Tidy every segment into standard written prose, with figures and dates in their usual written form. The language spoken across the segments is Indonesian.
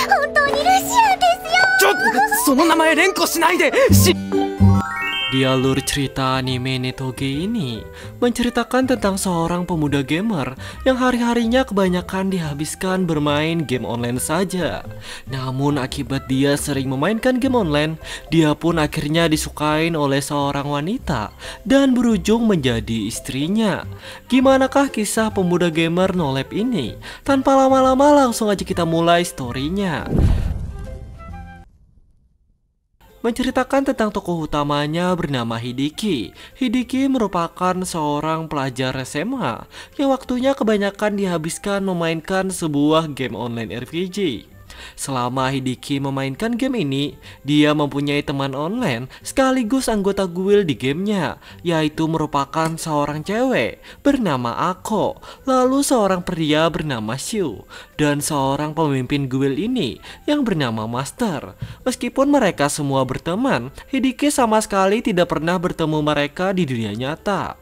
本当にルシアンですよ。ちょっと、その名前連呼しないで。Di alur cerita anime Netoge ini menceritakan tentang seorang pemuda gamer yang hari-harinya kebanyakan dihabiskan bermain game online saja. Namun akibat dia sering memainkan game online, dia pun akhirnya disukain oleh seorang wanita dan berujung menjadi istrinya. Gimanakah kisah pemuda gamer nolep ini? Tanpa lama-lama langsung aja kita mulai storynya. Menceritakan tentang tokoh utamanya bernama Hideki. Hideki merupakan seorang pelajar SMA yang waktunya kebanyakan dihabiskan memainkan sebuah game online RPG. Selama Hideki memainkan game ini, dia mempunyai teman online sekaligus anggota guild di gamenya, yaitu merupakan seorang cewek bernama Ako, lalu seorang pria bernama Shu, dan seorang pemimpin guild ini yang bernama Master. Meskipun mereka semua berteman, Hideki sama sekali tidak pernah bertemu mereka di dunia nyata.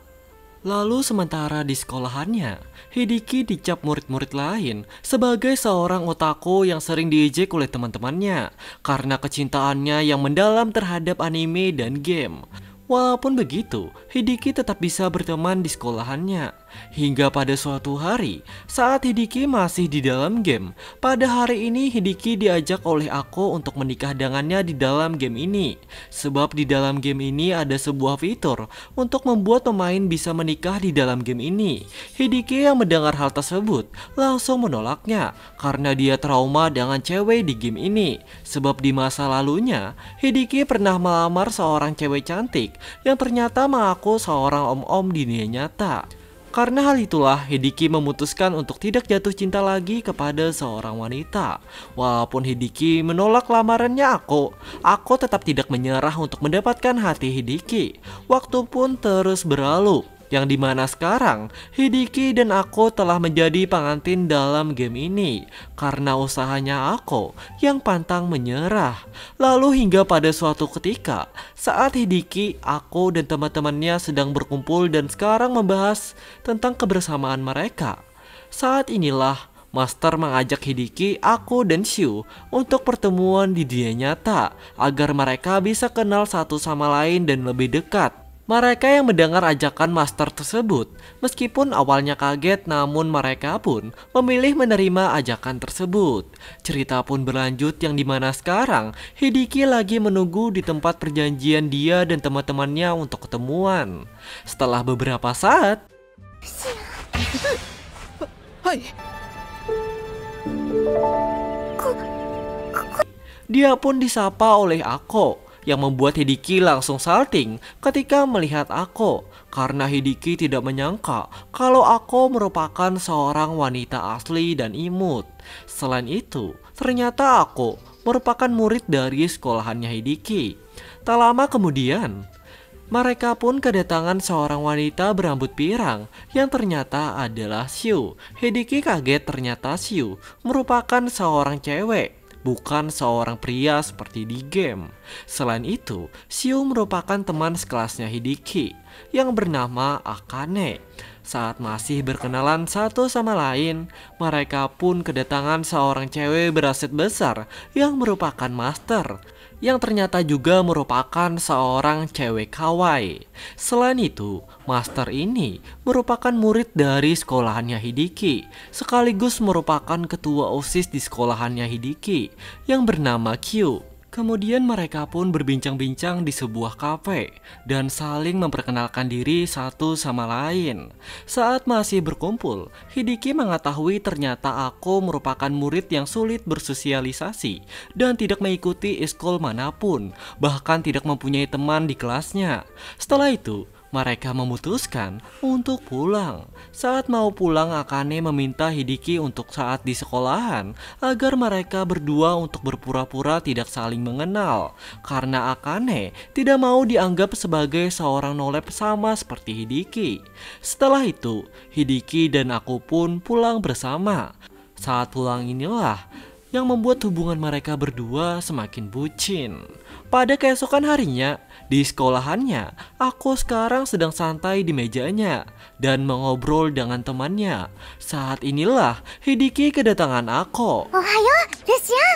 Lalu sementara di sekolahannya, Hideki dicap murid-murid lain sebagai seorang otaku yang sering diejek oleh teman-temannya karena kecintaannya yang mendalam terhadap anime dan game. Walaupun begitu, Hideki tetap bisa berteman di sekolahannya. Hingga pada suatu hari, saat Hideki masih di dalam game, pada hari ini Hideki diajak oleh Ako untuk menikah dengannya di dalam game ini. Sebab di dalam game ini ada sebuah fitur untuk membuat pemain bisa menikah di dalam game ini. Hideki yang mendengar hal tersebut langsung menolaknya karena dia trauma dengan cewek di game ini. Sebab di masa lalunya, Hideki pernah melamar seorang cewek cantik yang ternyata mengaku seorang om-om di dunia nyata. Karena hal itulah Hideki memutuskan untuk tidak jatuh cinta lagi kepada seorang wanita. Walaupun Hideki menolak lamarannya Ako tetap tidak menyerah untuk mendapatkan hati Hideki. Waktu pun terus berlalu, yang dimana sekarang Hideki dan Ako telah menjadi pengantin dalam game ini karena usahanya Ako yang pantang menyerah. Lalu hingga pada suatu ketika saat Hideki, Ako dan teman-temannya sedang berkumpul dan sekarang membahas tentang kebersamaan mereka. Saat inilah Master mengajak Hideki, Ako dan Shu untuk pertemuan di dunia nyata agar mereka bisa kenal satu sama lain dan lebih dekat. Mereka yang mendengar ajakan Master tersebut, meskipun awalnya kaget, namun mereka pun memilih menerima ajakan tersebut. Cerita pun berlanjut yang dimana sekarang Hideki lagi menunggu di tempat perjanjian dia dan teman-temannya untuk ketemuan. Setelah beberapa saat, dia pun disapa oleh Ako, yang membuat Hideki langsung salting ketika melihat Ako karena Hideki tidak menyangka kalau Ako merupakan seorang wanita asli dan imut. Selain itu, ternyata Ako merupakan murid dari sekolahannya Hideki. Tak lama kemudian, mereka pun kedatangan seorang wanita berambut pirang yang ternyata adalah Shu. Hideki kaget ternyata Shu merupakan seorang cewek, bukan seorang pria seperti di game. Selain itu, Shu merupakan teman sekelasnya Hideki yang bernama Akane. Saat masih berkenalan satu sama lain, mereka pun kedatangan seorang cewek beraset besar yang merupakan Master, yang ternyata juga merupakan seorang cewek kawaii. Selain itu, Master ini merupakan murid dari sekolahannya Hideki, sekaligus merupakan ketua OSIS di sekolahannya Hideki yang bernama Q. Kemudian mereka pun berbincang-bincang di sebuah kafe dan saling memperkenalkan diri satu sama lain. Saat masih berkumpul, Hideki mengetahui ternyata Ako merupakan murid yang sulit bersosialisasi dan tidak mengikuti ekskul manapun, bahkan tidak mempunyai teman di kelasnya. Setelah itu, mereka memutuskan untuk pulang. Saat mau pulang, Akane meminta Hideki untuk saat di sekolahan agar mereka berdua untuk berpura-pura tidak saling mengenal, karena Akane tidak mau dianggap sebagai seorang nolep sama seperti Hideki. Setelah itu, Hideki dan Ako pun pulang bersama. Saat pulang inilah yang membuat hubungan mereka berdua semakin bucin. Pada keesokan harinya, di sekolahannya, aku sekarang sedang santai di mejanya dan mengobrol dengan temannya. Saat inilah Hideki kedatangan aku. Ohayo, Lucia.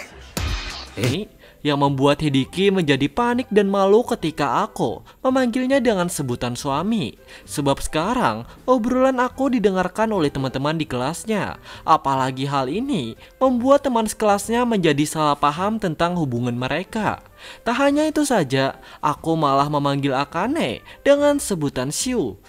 Yang membuat Hideki menjadi panik dan malu ketika aku memanggilnya dengan sebutan suami. Sebab sekarang obrolan aku didengarkan oleh teman-teman di kelasnya. Apalagi hal ini membuat teman sekelasnya menjadi salah paham tentang hubungan mereka. Tak hanya itu saja, aku malah memanggil Akane dengan sebutan Shu,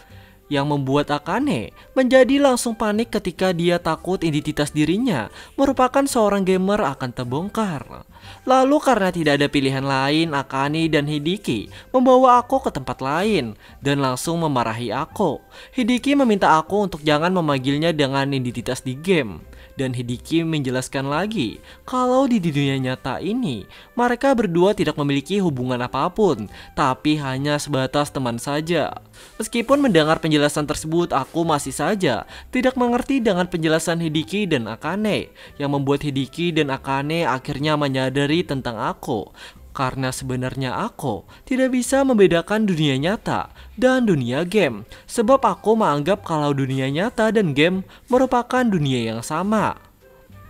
yang membuat Akane menjadi langsung panik ketika dia takut identitas dirinya merupakan seorang gamer akan terbongkar. Lalu karena tidak ada pilihan lain, Akane dan Hideki membawa aku ke tempat lain dan langsung memarahi aku. Hideki meminta aku untuk jangan memanggilnya dengan identitas di game. Dan Hideki menjelaskan lagi kalau di dunia nyata ini mereka berdua tidak memiliki hubungan apapun, tapi hanya sebatas teman saja. Meskipun mendengar penjelasan tersebut, aku masih saja tidak mengerti dengan penjelasan Hideki dan Akane, yang membuat Hideki dan Akane akhirnya menyadari tentang aku. Karena sebenarnya aku tidak bisa membedakan dunia nyata dan dunia game. Sebab aku menganggap kalau dunia nyata dan game merupakan dunia yang sama.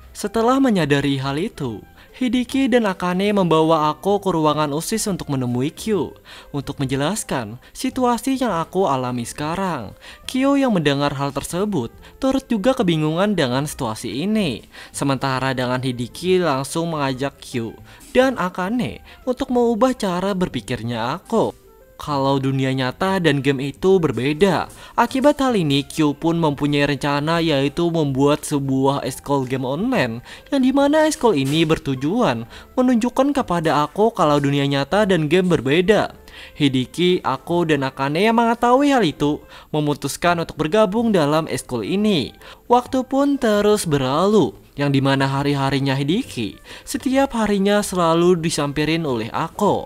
Setelah menyadari hal itu, Hideki dan Akane membawa aku ke ruangan OSIS untuk menemui Kyu untuk menjelaskan situasi yang aku alami sekarang. Kyu yang mendengar hal tersebut turut juga kebingungan dengan situasi ini. Sementara dengan Hideki langsung mengajak Kyu dan Akane untuk mengubah cara berpikirnya aku kalau dunia nyata dan game itu berbeda. Akibat hal ini, Kyu pun mempunyai rencana, yaitu membuat sebuah eskol game online, yang dimana eskol ini bertujuan menunjukkan kepada aku kalau dunia nyata dan game berbeda. Hideki, aku, dan Akane yang mengetahui hal itu memutuskan untuk bergabung dalam eskol ini. Waktu pun terus berlalu, yang dimana hari-harinya Hideki setiap harinya selalu disamperin oleh aku.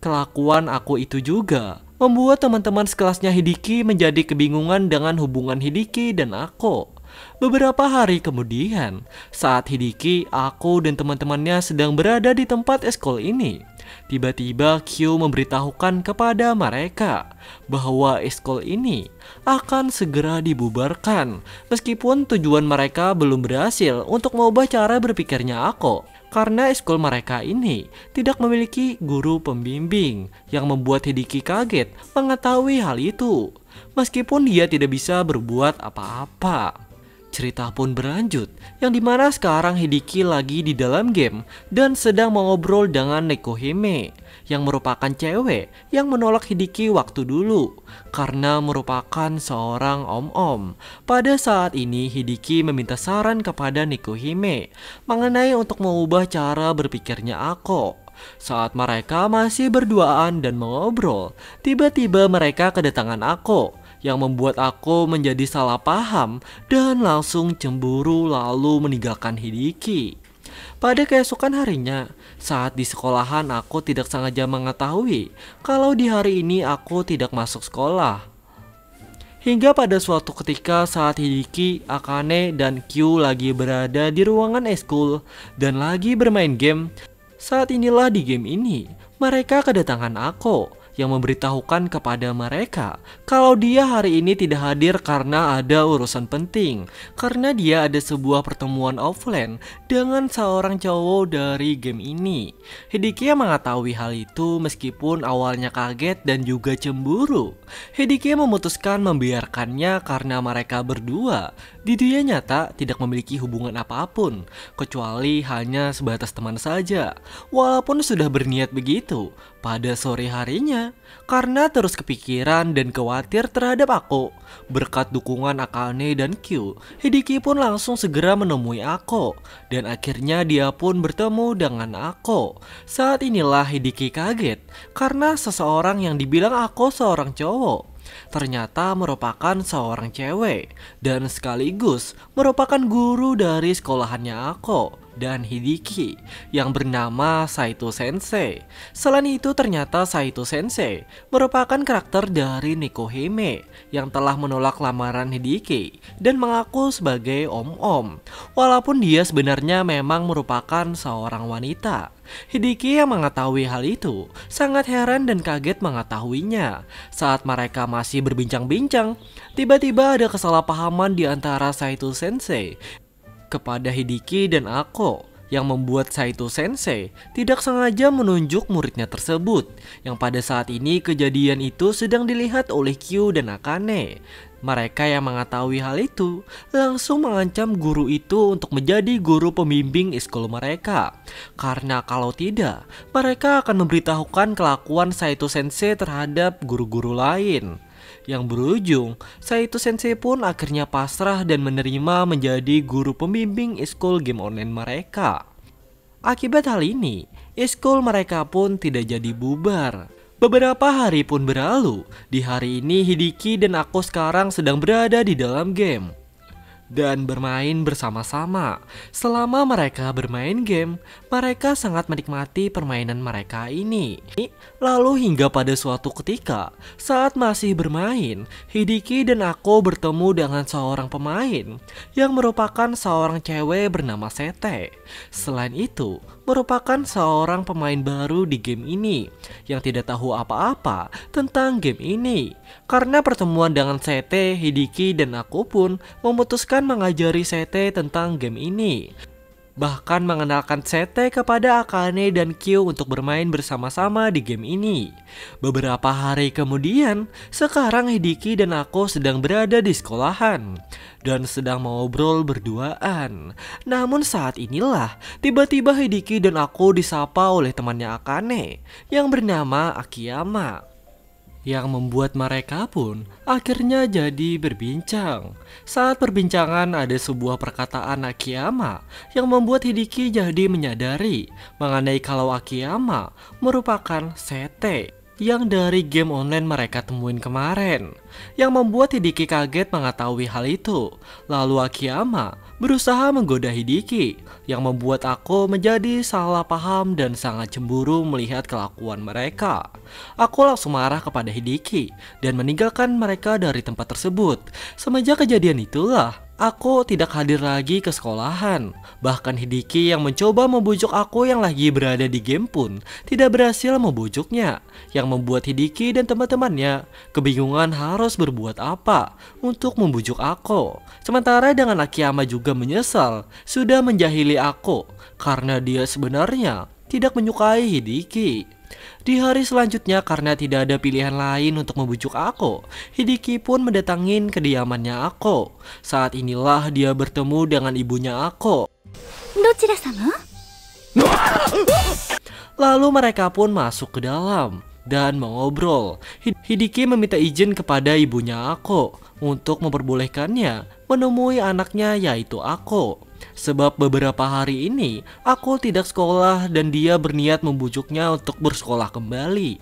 Kelakuan aku itu juga membuat teman-teman sekelasnya Hideki menjadi kebingungan dengan hubungan Hideki dan aku. Beberapa hari kemudian, saat Hideki, aku, dan teman-temannya sedang berada di tempat eskol ini, tiba-tiba Kyu memberitahukan kepada mereka bahwa eskol ini akan segera dibubarkan. Meskipun tujuan mereka belum berhasil untuk mengubah cara berpikirnya aku, karena eskol mereka ini tidak memiliki guru pembimbing, yang membuat Hideki kaget mengetahui hal itu, meskipun dia tidak bisa berbuat apa-apa. Cerita pun berlanjut, yang dimana sekarang Hideki lagi di dalam game dan sedang mengobrol dengan Nekohime, yang merupakan cewek yang menolak Hideki waktu dulu karena merupakan seorang om-om. Pada saat ini Hideki meminta saran kepada Nekohime mengenai untuk mengubah cara berpikirnya aku. Saat mereka masih berduaan dan mengobrol, tiba-tiba mereka kedatangan aku, yang membuat aku menjadi salah paham dan langsung cemburu lalu meninggalkan Hideki. Pada keesokan harinya, saat di sekolahan aku tidak sengaja mengetahui kalau di hari ini aku tidak masuk sekolah. Hingga pada suatu ketika saat Hideki, Akane, dan Kyu lagi berada di ruangan eskul dan lagi bermain game, saat inilah di game ini mereka kedatangan aku, yang memberitahukan kepada mereka kalau dia hari ini tidak hadir karena ada urusan penting, karena dia ada sebuah pertemuan offline dengan seorang cowok dari game ini. Hideki yang mengetahui hal itu meskipun awalnya kaget dan juga cemburu. Hideki memutuskan membiarkannya karena mereka berdua di dunia nyata tidak memiliki hubungan apapun, kecuali hanya sebatas teman saja. Walaupun sudah berniat begitu, pada sore harinya, karena terus kepikiran dan khawatir terhadap aku, berkat dukungan Akane dan Kyu, Hideki pun langsung segera menemui aku, dan akhirnya dia pun bertemu dengan aku. Saat inilah Hideki kaget karena seseorang yang dibilang aku seorang cowok ternyata merupakan seorang cewek dan sekaligus merupakan guru dari sekolahannya aku. dan Hideki yang bernama Saito Sensei. Selain itu ternyata Saito Sensei merupakan karakter dari Nikohime yang telah menolak lamaran Hideki dan mengaku sebagai om-om. Walaupun dia sebenarnya memang merupakan seorang wanita. Hideki yang mengetahui hal itu sangat heran dan kaget mengetahuinya. Saat mereka masih berbincang-bincang, tiba-tiba ada kesalahpahaman di antara Saito Sensei kepada Hideki dan Ako yang membuat Saito Sensei tidak sengaja menunjuk muridnya tersebut, yang pada saat ini kejadian itu sedang dilihat oleh Kyu dan Akane. Mereka yang mengetahui hal itu langsung mengancam guru itu untuk menjadi guru pembimbing eskul mereka, karena kalau tidak mereka akan memberitahukan kelakuan Saito Sensei terhadap guru-guru lain. Yang berujung, Saito Sensei pun akhirnya pasrah dan menerima menjadi guru pembimbing eskul game online mereka. Akibat hal ini, eskul mereka pun tidak jadi bubar. Beberapa hari pun berlalu. Di hari ini Hideki dan Ako sekarang sedang berada di dalam game dan bermain bersama-sama. Selama mereka bermain game, mereka sangat menikmati permainan mereka ini. Lalu hingga pada suatu ketika, saat masih bermain, Hideki dan Ako bertemu dengan seorang pemain yang merupakan seorang cewek bernama Sete. Selain itu, merupakan seorang pemain baru di game ini yang tidak tahu apa-apa tentang game ini. Karena pertemuan dengan Sete, Hideki dan Ako pun memutuskan mengajari Sete tentang game ini. Bahkan mengenalkan Sete kepada Akane dan Kyo untuk bermain bersama-sama di game ini. Beberapa hari kemudian, sekarang Hideki dan Ako sedang berada di sekolahan dan sedang ngobrol berduaan. Namun saat inilah tiba-tiba Hideki dan Ako disapa oleh temannya Akane yang bernama Akiyama, yang membuat mereka pun akhirnya jadi berbincang. Saat perbincangan ada sebuah perkataan Akiyama yang membuat Hideki jadi menyadari mengenai kalau Akiyama merupakan Sete yang dari game online mereka temuin kemarin, yang membuat Hideki kaget mengetahui hal itu. Lalu Akiyama berusaha menggoda Hideki, yang membuat Ako menjadi salah paham dan sangat cemburu melihat kelakuan mereka. Ako langsung marah kepada Hideki dan meninggalkan mereka dari tempat tersebut. Semenjak kejadian itulah Ako tidak hadir lagi ke sekolahan. Bahkan Hideki yang mencoba membujuk Ako yang lagi berada di game pun tidak berhasil membujuknya, yang membuat Hideki dan teman-temannya kebingungan harus berbuat apa untuk membujuk Ako. Sementara dengan Akiyama juga menyesal sudah menjahili Ako karena dia sebenarnya tidak menyukai Hideki. Di hari selanjutnya, karena tidak ada pilihan lain untuk membujuk Ako, Hideki pun mendatangin kediamannya Ako. Saat inilah dia bertemu dengan ibunya Ako. Dochira-sama? Lalu mereka pun masuk ke dalam dan mengobrol. Hideki meminta izin kepada ibunya Ako untuk memperbolehkannya menemui anaknya, yaitu Ako. Sebab beberapa hari ini Ako tidak sekolah dan dia berniat membujuknya untuk bersekolah kembali.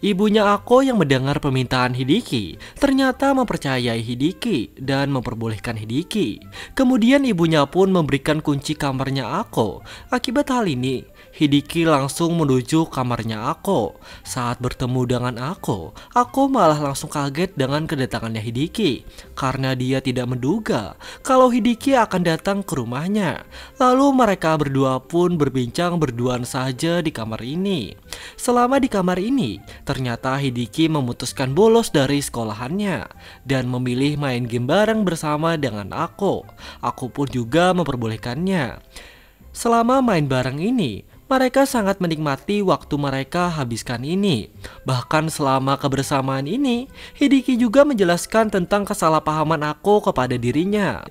Ibunya Ako yang mendengar permintaan Hideki ternyata mempercayai Hideki dan memperbolehkan Hideki. Kemudian ibunya pun memberikan kunci kamarnya Ako. Akibat hal ini, Hideki langsung menuju kamarnya Ako. Saat bertemu dengan Ako malah langsung kaget dengan kedatangannya Hideki karena dia tidak menduga kalau Hideki akan datang ke rumahnya. Lalu mereka berdua pun berbincang berduaan saja di kamar ini. Selama di kamar ini, ternyata Hideki memutuskan bolos dari sekolahannya dan memilih main game bareng bersama dengan Ako. Ako pun juga memperbolehkannya. Selama main bareng ini, mereka sangat menikmati waktu mereka habiskan ini. Bahkan selama kebersamaan ini, Hideki juga menjelaskan tentang kesalahpahaman Ako kepada dirinya,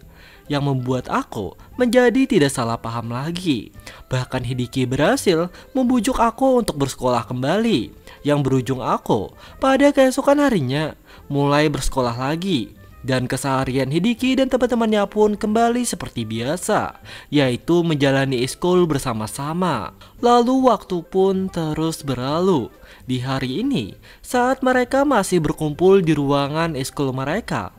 yang membuat Ako menjadi tidak salah paham lagi. Bahkan Hideki berhasil membujuk Ako untuk bersekolah kembali, yang berujung Ako pada keesokan harinya mulai bersekolah lagi. Dan keseharian Hideki dan teman-temannya pun kembali seperti biasa, yaitu menjalani eskul bersama-sama. Lalu waktu pun terus berlalu. Di hari ini, saat mereka masih berkumpul di ruangan eskul mereka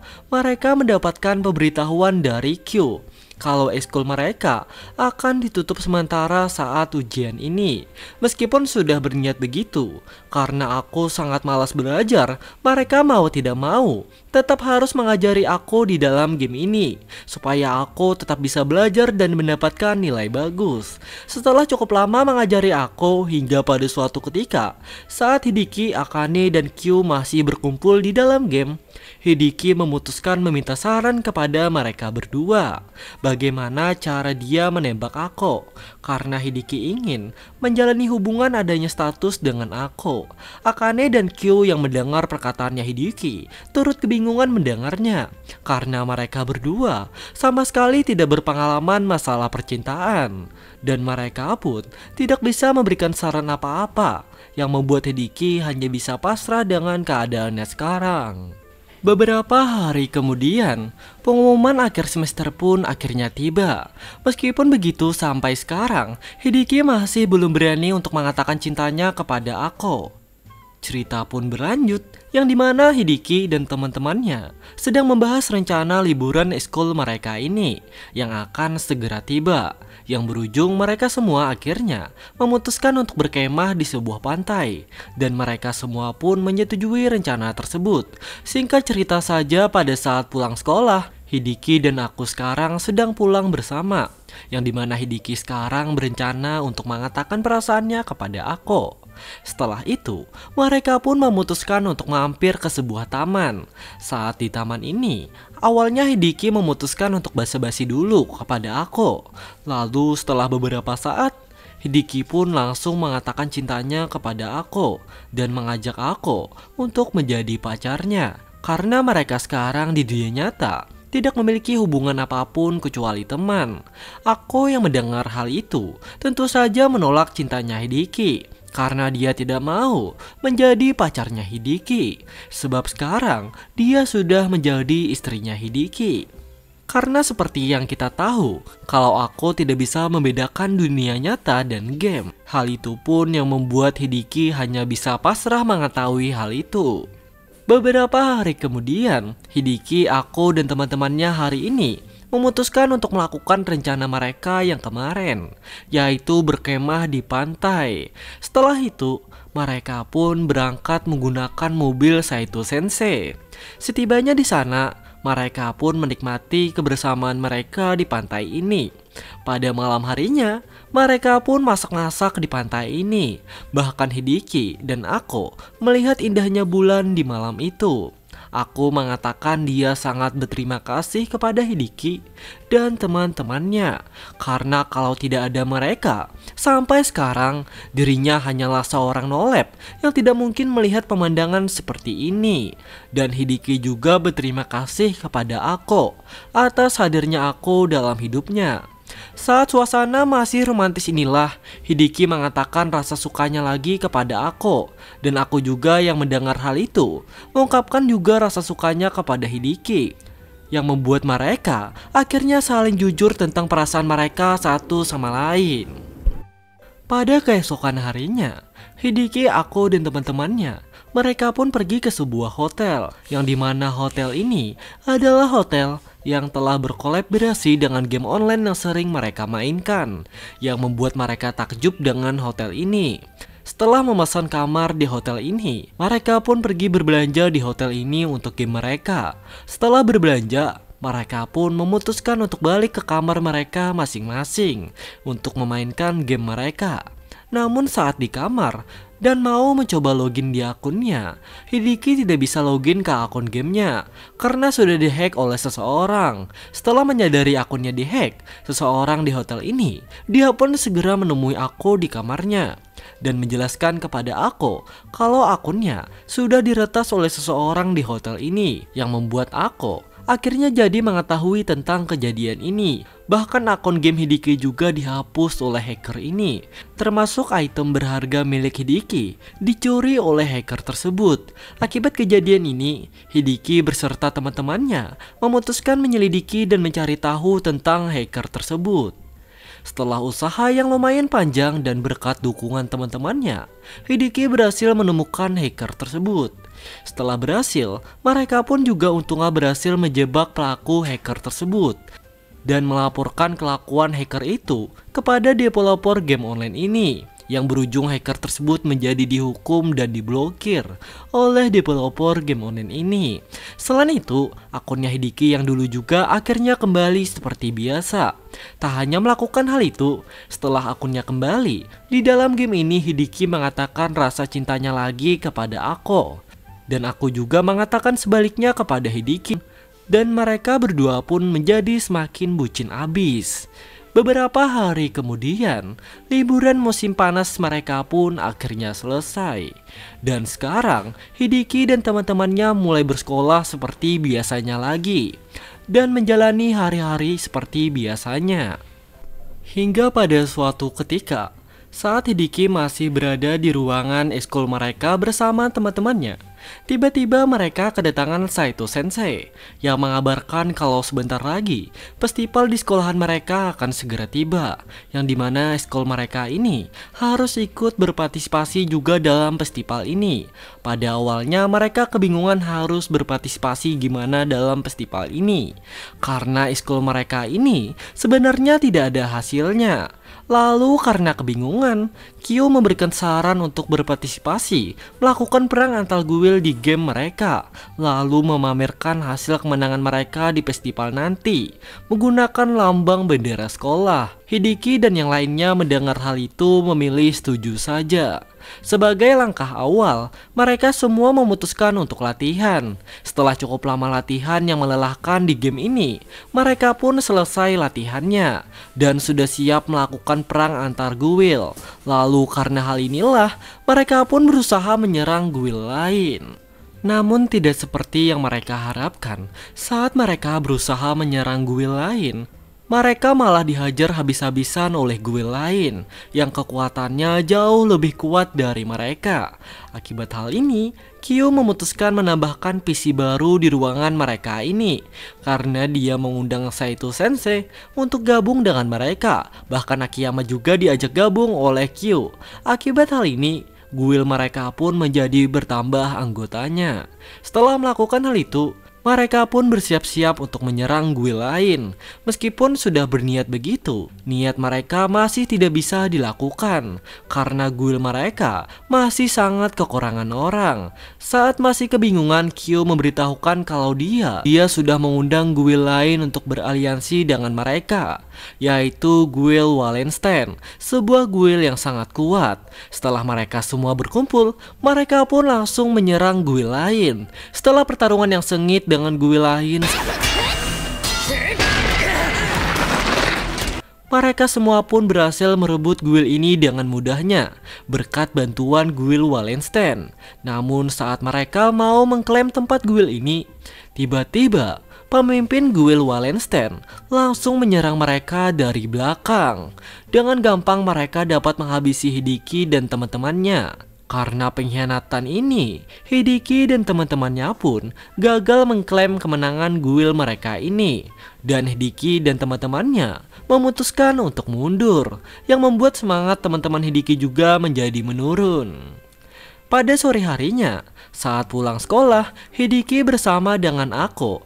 mendapatkan pemberitahuan dari Kyo kalau ekskul mereka akan ditutup sementara saat ujian ini. Meskipun sudah berniat begitu, karena aku sangat malas belajar, mereka mau tidak mau tetap harus mengajari aku di dalam game ini, supaya aku tetap bisa belajar dan mendapatkan nilai bagus. Setelah cukup lama mengajari aku, hingga pada suatu ketika, saat Hideki, Akane, dan Kyu masih berkumpul di dalam game, Hideki memutuskan meminta saran kepada mereka berdua. Bagaimana cara dia menembak aku? Karena Hideki ingin menjalani hubungan adanya status dengan aku. Akane dan Kyu yang mendengar perkataannya Hideki turut kebingungan mendengarnya, karena mereka berdua sama sekali tidak berpengalaman masalah percintaan. Dan mereka pun tidak bisa memberikan saran apa-apa, yang membuat Hideki hanya bisa pasrah dengan keadaannya sekarang. Beberapa hari kemudian, pengumuman akhir semester pun akhirnya tiba. Meskipun begitu, sampai sekarang Hideki masih belum berani untuk mengatakan cintanya kepada aku. Cerita pun berlanjut, yang dimana Hideki dan teman-temannya sedang membahas rencana liburan ekskul mereka ini yang akan segera tiba, yang berujung mereka semua akhirnya memutuskan untuk berkemah di sebuah pantai, dan mereka semua pun menyetujui rencana tersebut. Singkat cerita saja, pada saat pulang sekolah, Hideki dan aku sekarang sedang pulang bersama, yang dimana Hideki sekarang berencana untuk mengatakan perasaannya kepada aku. Setelah itu, mereka pun memutuskan untuk mampir ke sebuah taman. Saat di taman ini, awalnya Hideki memutuskan untuk basa-basi dulu kepada aku. Lalu setelah beberapa saat, Hideki pun langsung mengatakan cintanya kepada aku dan mengajak aku untuk menjadi pacarnya. Karena mereka sekarang di dunia nyata tidak memiliki hubungan apapun kecuali teman. Aku yang mendengar hal itu tentu saja menolak cintanya Hideki, karena dia tidak mau menjadi pacarnya Hideki, sebab sekarang dia sudah menjadi istrinya Hideki. Karena seperti yang kita tahu, kalau aku tidak bisa membedakan dunia nyata dan game, hal itu pun yang membuat Hideki hanya bisa pasrah mengetahui hal itu. Beberapa hari kemudian, Hideki, aku, dan teman-temannya hari ini memutuskan untuk melakukan rencana mereka yang kemarin, yaitu berkemah di pantai. Setelah itu, mereka pun berangkat menggunakan mobil Saito Sensei. Setibanya di sana, mereka pun menikmati kebersamaan mereka di pantai ini. Pada malam harinya, mereka pun masak-masak di pantai ini. Bahkan Hideki dan aku melihat indahnya bulan di malam itu. Aku mengatakan dia sangat berterima kasih kepada Hideki dan teman-temannya, karena kalau tidak ada mereka, sampai sekarang dirinya hanyalah seorang nolep yang tidak mungkin melihat pemandangan seperti ini. Dan Hideki juga berterima kasih kepada aku atas hadirnya aku dalam hidupnya. Saat suasana masih romantis inilah, Hideki mengatakan rasa sukanya lagi kepada aku, dan aku juga yang mendengar hal itu mengungkapkan juga rasa sukanya kepada Hideki, yang membuat mereka akhirnya saling jujur tentang perasaan mereka satu sama lain. Pada keesokan harinya, Hideki, aku, dan teman-temannya mereka pun pergi ke sebuah hotel, yang dimana hotel ini adalah hotel yang telah berkolaborasi dengan game online yang sering mereka mainkan, yang membuat mereka takjub dengan hotel ini. Setelah memesan kamar di hotel ini, mereka pun pergi berbelanja di hotel ini untuk game mereka. Setelah berbelanja, mereka pun memutuskan untuk balik ke kamar mereka masing-masing untuk memainkan game mereka. Namun saat di kamar dan mau mencoba login di akunnya, Hideki tidak bisa login ke akun gamenya karena sudah dihack oleh seseorang. Setelah menyadari akunnya dihack, seseorang di hotel ini, dia pun segera menemui aku di kamarnya dan menjelaskan kepada aku kalau akunnya sudah diretas oleh seseorang di hotel ini, yang membuat aku akhirnya jadi mengetahui tentang kejadian ini. Bahkan akun game Hideki juga dihapus oleh hacker ini, termasuk item berharga milik Hideki dicuri oleh hacker tersebut. Akibat kejadian ini, Hideki beserta teman-temannya memutuskan menyelidiki dan mencari tahu tentang hacker tersebut. Setelah usaha yang lumayan panjang dan berkat dukungan teman-temannya, Hideki berhasil menemukan hacker tersebut. Setelah berhasil, mereka pun juga untungnya berhasil menjebak pelaku hacker tersebut. dan melaporkan kelakuan hacker itu kepada developer game online ini, yang berujung hacker tersebut menjadi dihukum dan diblokir oleh developer game online ini. Selain itu, akunnya Hideki yang dulu juga akhirnya kembali seperti biasa. Tak hanya melakukan hal itu, setelah akunnya kembali, di dalam game ini Hideki mengatakan rasa cintanya lagi kepada Ako. Dan aku juga mengatakan sebaliknya kepada Hideki. Dan mereka berdua pun menjadi semakin bucin abis. Beberapa hari kemudian, liburan musim panas mereka pun akhirnya selesai. Dan sekarang, Hideki dan teman-temannya mulai bersekolah seperti biasanya lagi. Dan menjalani hari-hari seperti biasanya. Hingga pada suatu ketika, saat Hideki masih berada di ruangan ekskul mereka bersama teman-temannya, tiba-tiba mereka kedatangan Saito Sensei yang mengabarkan kalau sebentar lagi festival di sekolahan mereka akan segera tiba, yang dimana ekskul mereka ini harus ikut berpartisipasi juga dalam festival ini. Pada awalnya mereka kebingungan harus berpartisipasi gimana dalam festival ini, karena ekskul mereka ini sebenarnya tidak ada hasilnya. Lalu karena kebingungan, Kyo memberikan saran untuk berpartisipasi melakukan perang antar guild di game mereka, lalu memamerkan hasil kemenangan mereka di festival nanti menggunakan lambang bendera sekolah. Hideki dan yang lainnya mendengar hal itu memilih setuju saja. Sebagai langkah awal, mereka semua memutuskan untuk latihan. Setelah cukup lama latihan yang melelahkan di game ini, mereka pun selesai latihannya dan sudah siap melakukan perang antar guild. Lalu karena hal inilah, mereka pun berusaha menyerang guild lain. Namun tidak seperti yang mereka harapkan. Saat mereka berusaha menyerang guild lain, mereka malah dihajar habis-habisan oleh guild lain yang kekuatannya jauh lebih kuat dari mereka. Akibat hal ini, Kyo memutuskan menambahkan PC baru di ruangan mereka ini karena dia mengundang Saito Sensei untuk gabung dengan mereka. Bahkan Akiyama juga diajak gabung oleh Kyo. Akibat hal ini, guild mereka pun menjadi bertambah anggotanya. Setelah melakukan hal itu, mereka pun bersiap-siap untuk menyerang guild lain. Meskipun sudah berniat begitu, niat mereka masih tidak bisa dilakukan karena guild mereka masih sangat kekurangan orang. Saat masih kebingungan, Kyo memberitahukan kalau dia sudah mengundang guild lain untuk beraliansi dengan mereka, yaitu guild Wallenstein, sebuah guild yang sangat kuat. Setelah mereka semua berkumpul, mereka pun langsung menyerang guild lain. Setelah pertarungan yang sengit dengan guild lain, mereka semua pun berhasil merebut guild ini dengan mudahnya berkat bantuan guild Wallenstein. Namun saat mereka mau mengklaim tempat guild ini, tiba-tiba pemimpin guild Wallenstein langsung menyerang mereka dari belakang. Dengan gampang mereka dapat menghabisi Hideki dan teman-temannya. Karena pengkhianatan ini, Hideki dan teman-temannya pun gagal mengklaim kemenangan guild mereka ini. Dan Hideki dan teman-temannya memutuskan untuk mundur, yang membuat semangat teman-teman Hideki juga menjadi menurun. Pada sore harinya, saat pulang sekolah, Hideki bersama dengan Ako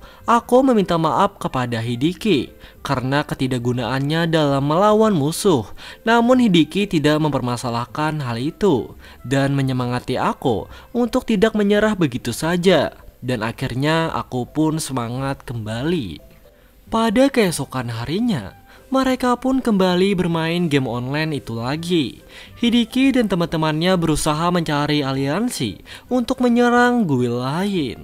meminta maaf kepada Hideki karena ketidakgunaannya dalam melawan musuh. Namun Hideki tidak mempermasalahkan hal itu dan menyemangati Ako untuk tidak menyerah begitu saja. Dan akhirnya Ako pun semangat kembali. Pada keesokan harinya, mereka pun kembali bermain game online itu lagi. Hideki dan teman-temannya berusaha mencari aliansi untuk menyerang guild lain.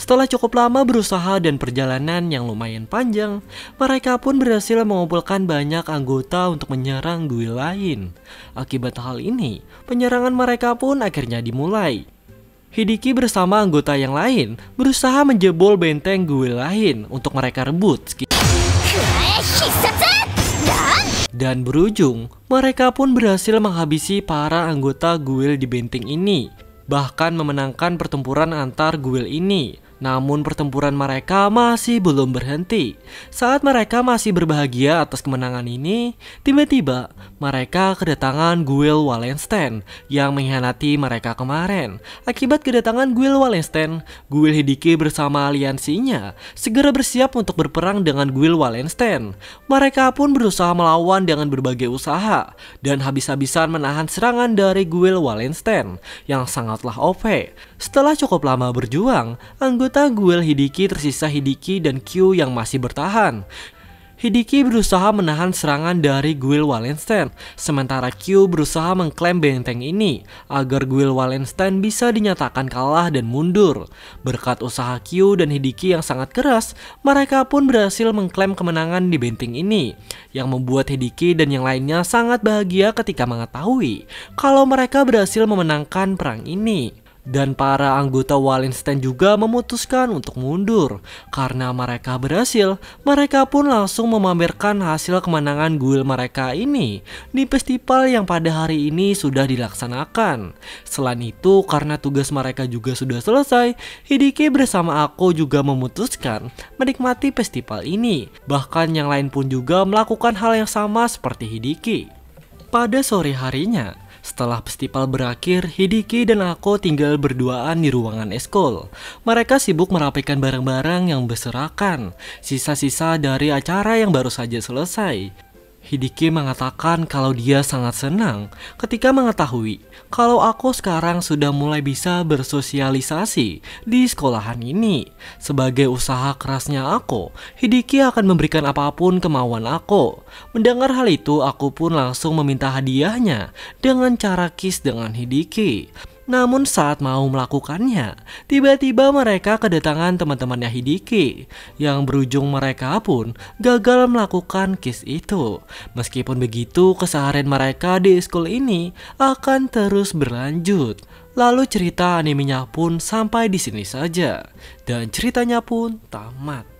Setelah cukup lama berusaha dan perjalanan yang lumayan panjang, mereka pun berhasil mengumpulkan banyak anggota untuk menyerang guild lain. Akibat hal ini, penyerangan mereka pun akhirnya dimulai. Hideki bersama anggota yang lain berusaha menjebol benteng guild lain untuk mereka rebut. Dan berujung, mereka pun berhasil menghabisi para anggota guild di benteng ini, bahkan memenangkan pertempuran antar guild ini. Namun pertempuran mereka masih belum berhenti. Saat mereka masih berbahagia atas kemenangan ini, tiba-tiba mereka kedatangan Guild Wallenstein yang mengkhianati mereka kemarin. Akibat kedatangan Guild Wallenstein, Guild Hidiki bersama aliansinya segera bersiap untuk berperang dengan Guild Wallenstein. Mereka pun berusaha melawan dengan berbagai usaha dan habis-habisan menahan serangan dari Guild Wallenstein yang sangatlah OP. Setelah cukup lama berjuang, anggota Guild Hidiki tersisa Hidiki dan Q yang masih bertahan. Hidiki berusaha menahan serangan dari Guild Wallenstein, sementara Q berusaha mengklaim benteng ini agar Guild Wallenstein bisa dinyatakan kalah dan mundur. Berkat usaha Q dan Hidiki yang sangat keras, mereka pun berhasil mengklaim kemenangan di benteng ini, yang membuat Hidiki dan yang lainnya sangat bahagia ketika mengetahui kalau mereka berhasil memenangkan perang ini. Dan para anggota Wallenstein juga memutuskan untuk mundur. Karena mereka berhasil, mereka pun langsung memamerkan hasil kemenangan guild mereka ini di festival yang pada hari ini sudah dilaksanakan. Selain itu, karena tugas mereka juga sudah selesai, Hidiki bersama aku juga memutuskan menikmati festival ini. Bahkan yang lain pun juga melakukan hal yang sama seperti Hidiki. Pada sore harinya, setelah festival berakhir, Hidiki dan aku tinggal berduaan di ruangan eskul. Mereka sibuk merapikan barang-barang yang berserakan, sisa-sisa dari acara yang baru saja selesai. Hidiki mengatakan kalau dia sangat senang ketika mengetahui kalau aku sekarang sudah mulai bisa bersosialisasi di sekolahan ini. Sebagai usaha kerasnya aku, Hidiki akan memberikan apapun kemauan aku. Mendengar hal itu, aku pun langsung meminta hadiahnya dengan cara kiss dengan Hidiki. Namun saat mau melakukannya, tiba-tiba mereka kedatangan teman-temannya Hidiki, yang berujung mereka pun gagal melakukan kiss itu. Meskipun begitu, keseharian mereka di school ini akan terus berlanjut. Lalu cerita animenya pun sampai di sini saja, dan ceritanya pun tamat.